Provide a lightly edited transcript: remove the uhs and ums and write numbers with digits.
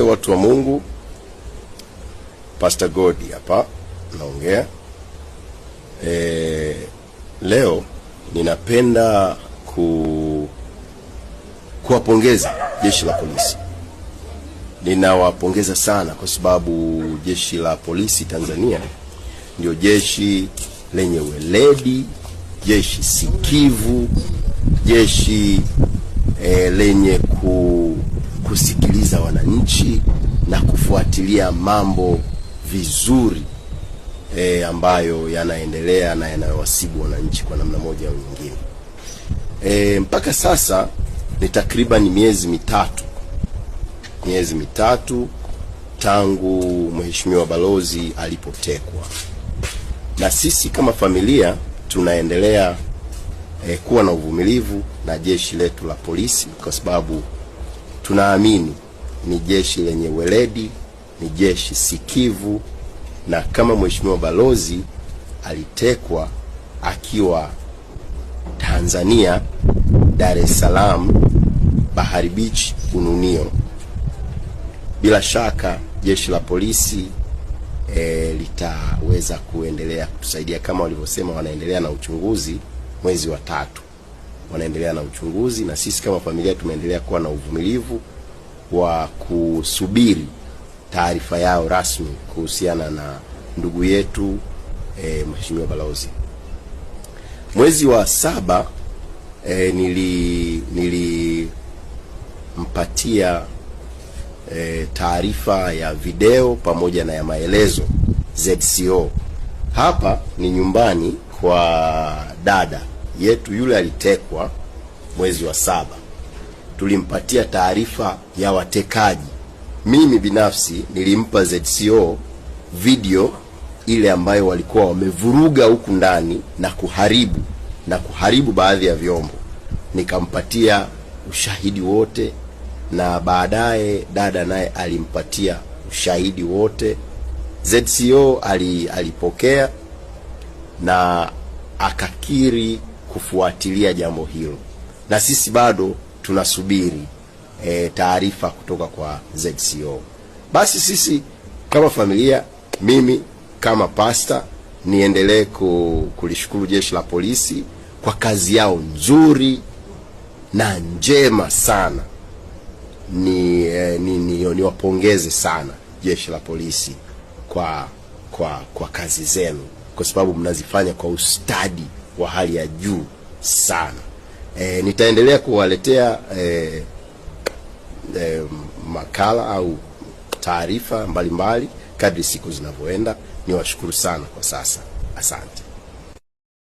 watu wa Mungu, Pastor Godi hapa naongea. Leo ninapenda kuwapongeza jeshi la polisi. Ninawapongeza sana kwa sababu jeshi la polisi Tanzania ndio jeshi lenye weledi, jeshi sikivu, jeshi lenye kusikiliza wananchi na kufuatilia mambo vizuri ambayo yanaendelea na yanayowasibu wananchi kwa namna moja au nyingine. Mpaka sasa ni takriban miezi mitatu tangu mheshimiwa balozi alipotekwa, na sisi kama familia tunaendelea kuwa na uvumilivu na jeshi letu la polisi, kwa sababu tunaamini ni jeshi lenye weledi, ni jeshi sikivu, na kama mheshimiwa balozi alitekwa akiwa Tanzania, Dar es Salaam, Bahari Beach, Ununio, bila shaka jeshi la polisi litaweza kuendelea kutusaidia. Kama walivyosema, wanaendelea na uchunguzi, mwezi wa 3 wanaendelea na uchunguzi, na sisi kama familia tumeendelea kuwa na uvumilivu wa kusubiri taarifa yao rasmi kuhusiana na ndugu yetu mheshimiwa balozi. Mwezi wa 7 nilimpatia taarifa ya video pamoja na ya maelezo ZCO. Hapa ni nyumbani kwa dada yetu yule alitekwa mwezi wa 7. Tulimpatia taarifa ya watekaji. Mimi binafsi nilimpa ZCO video ile ambayo walikuwa wamevuruga huku ndani na kuharibu baadhi ya vyombo. Nikampatia ushahidi wote, na baadaye dada naye alimpatia ushahidi wote. ZCO alipokea na akakiri kufuatilia jambo hilo, na sisi bado tunasubiri taarifa kutoka kwa ZCO. Basi sisi kama familia, mimi kama pastor, niendelee kulishukuru jeshi la polisi kwa kazi yao nzuri na njema sana. Niwapongeze sana jeshi la polisi kwa kazi zenu, kwa sababu mnazifanya kwa ustadi wa hali ya juu sana. Nitaendelea kuwaletea makala au taarifa mbalimbali kadri siku zinavyoenda. Niwashukuru sana kwa sasa. Asante.